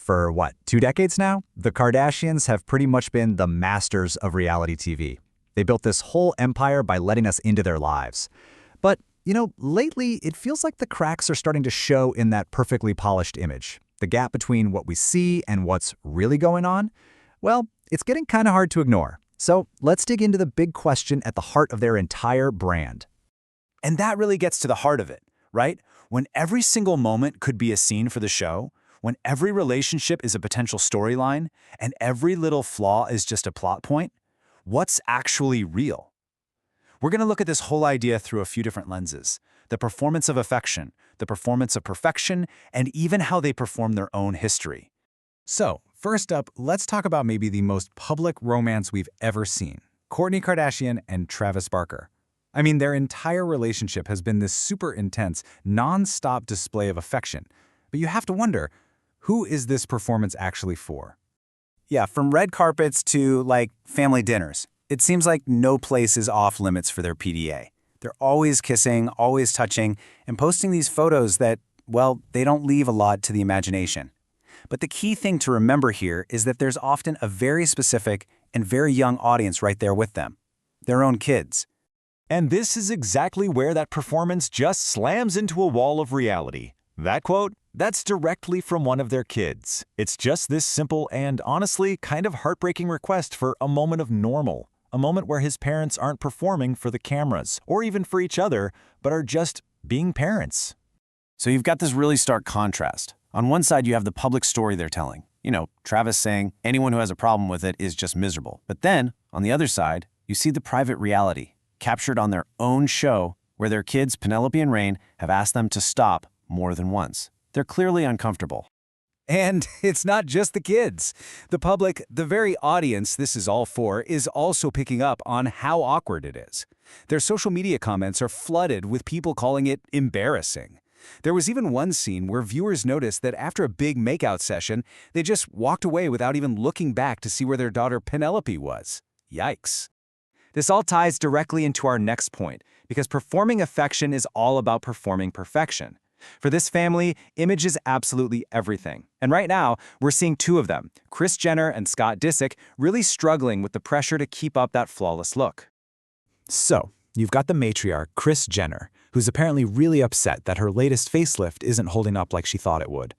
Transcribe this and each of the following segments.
For what, 2 decades now? The Kardashians have pretty much been the masters of reality TV. They built this whole empire by letting us into their lives. But, lately it feels like the cracks are starting to show in that perfectly polished image. The gap between what we see and what's really going on, well, it's getting kind of hard to ignore. So let's dig into the big question at the heart of their entire brand. And that really gets to the heart of it, right? When every single moment could be a scene for the show, when every relationship is a potential storyline, and every little flaw is just a plot point, what's actually real? We're going to look at this whole idea through a few different lenses: the performance of affection, the performance of perfection, and even how they perform their own history. So, first up, let's talk about maybe the most public romance we've ever seen: Kourtney Kardashian and Travis Barker. I mean, their entire relationship has been this super intense, non-stop display of affection. But you have to wonder, who is this performance actually for? Yeah, from red carpets to, family dinners. It seems like no place is off limits for their PDA. They're always kissing, always touching, and posting these photos that, well, they don't leave a lot to the imagination. But the key thing to remember here is that there's often a very specific and very young audience right there with them. Their own kids. And this is exactly where that performance just slams into a wall of reality. That quote, that's directly from one of their kids. It's just this simple and, honestly, kind of heartbreaking request for a moment of normal. A moment where his parents aren't performing for the cameras, or even for each other, but are just being parents. So you've got this really stark contrast. On one side, you have the public story they're telling. Travis saying anyone who has a problem with it is just miserable. But then, on the other side, you see the private reality, captured on their own show, where their kids, Penelope and Rain, have asked them to stop more than once. They're clearly uncomfortable. And it's not just the kids. The public, the very audience this is all for, is also picking up on how awkward it is. Their social media comments are flooded with people calling it embarrassing. There was even one scene where viewers noticed that after a big makeout session, they just walked away without even looking back to see where their daughter Penelope was. Yikes. This all ties directly into our next point, because performing affection is all about performing perfection. For this family, image is absolutely everything. And right now, we're seeing two of them, Kris Jenner and Scott Disick, really struggling with the pressure to keep up that flawless look. So, you've got the matriarch, Kris Jenner, who's apparently really upset that her latest facelift isn't holding up like she thought it would.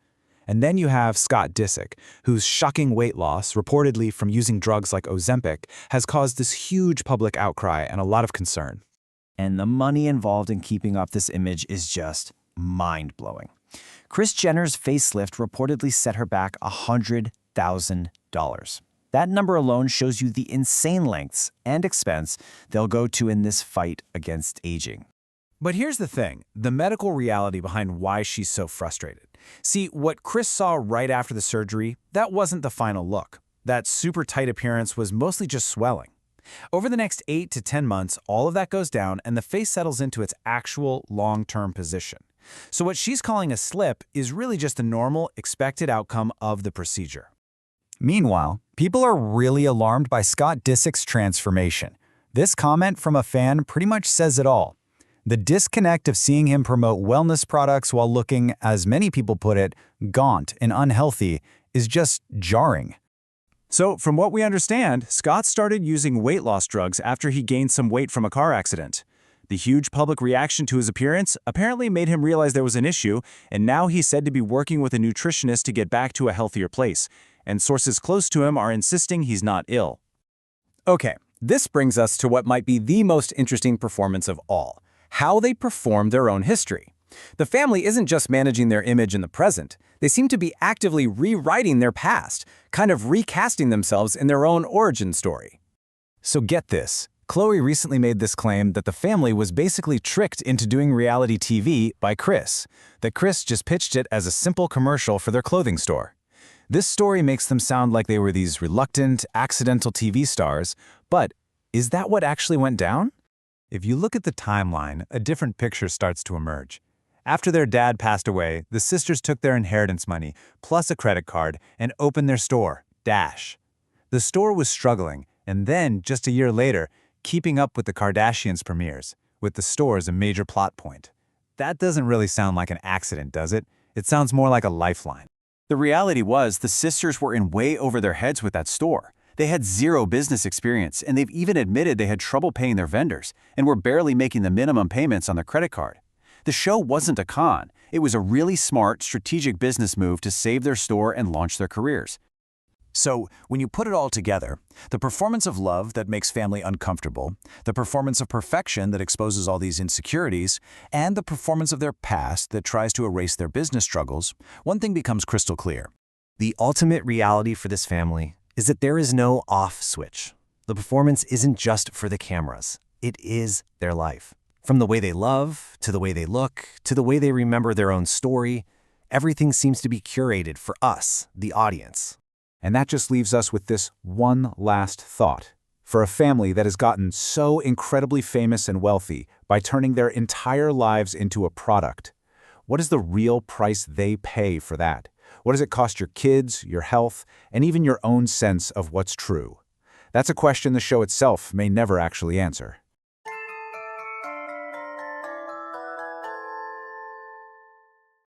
And then you have Scott Disick, whose shocking weight loss, reportedly from using drugs like Ozempic, has caused this huge public outcry and a lot of concern. And the money involved in keeping up this image is just mind-blowing. Kris Jenner's facelift reportedly set her back $100,000. That number alone shows you the insane lengths and expense they'll go to in this fight against aging. But here's the thing, the medical reality behind why she's so frustrated. See, what Kris saw right after the surgery, that wasn't the final look. That super tight appearance was mostly just swelling. Over the next 8 to 10 months, all of that goes down and the face settles into its actual long-term position. So what she's calling a slip is really just the normal, expected outcome of the procedure. Meanwhile, people are really alarmed by Scott Disick's transformation. This comment from a fan pretty much says it all. The disconnect of seeing him promote wellness products while looking, as many people put it, gaunt and unhealthy is just jarring. So, from what we understand, Scott started using weight loss drugs after he gained some weight from a car accident. The huge public reaction to his appearance apparently made him realize there was an issue, and now he's said to be working with a nutritionist to get back to a healthier place, and sources close to him are insisting he's not ill. Okay, this brings us to what might be the most interesting performance of all: how they perform their own history. The family isn't just managing their image in the present, they seem to be actively rewriting their past, kind of recasting themselves in their own origin story. So get this, Khloe recently made this claim that the family was basically tricked into doing reality TV by Kris, that Kris just pitched it as a simple commercial for their clothing store. This story makes them sound like they were these reluctant, accidental TV stars, but is that what actually went down? If you look at the timeline, a different picture starts to emerge. After their dad passed away, the sisters took their inheritance money, plus a credit card, and opened their store, Dash. The store was struggling, and then, just a year later, Keeping Up with the Kardashians premieres, with the store as a major plot point. That doesn't really sound like an accident, does it? It sounds more like a lifeline. The reality was the sisters were in way over their heads with that store. They had zero business experience, and they've even admitted they had trouble paying their vendors and were barely making the minimum payments on their credit card. The show wasn't a con. It was a really smart, strategic business move to save their store and launch their careers. So, when you put it all together, the performance of love that makes family uncomfortable, the performance of perfection that exposes all these insecurities, and the performance of their past that tries to erase their business struggles, one thing becomes crystal clear. The ultimate reality for this family is that there is no off switch. The performance isn't just for the cameras. It is their life. From the way they love, to the way they look, to the way they remember their own story, everything seems to be curated for us, the audience. And that just leaves us with this one last thought. For a family that has gotten so incredibly famous and wealthy by turning their entire lives into a product, what is the real price they pay for that? What does it cost your kids, your health, and even your own sense of what's true? That's a question the show itself may never actually answer.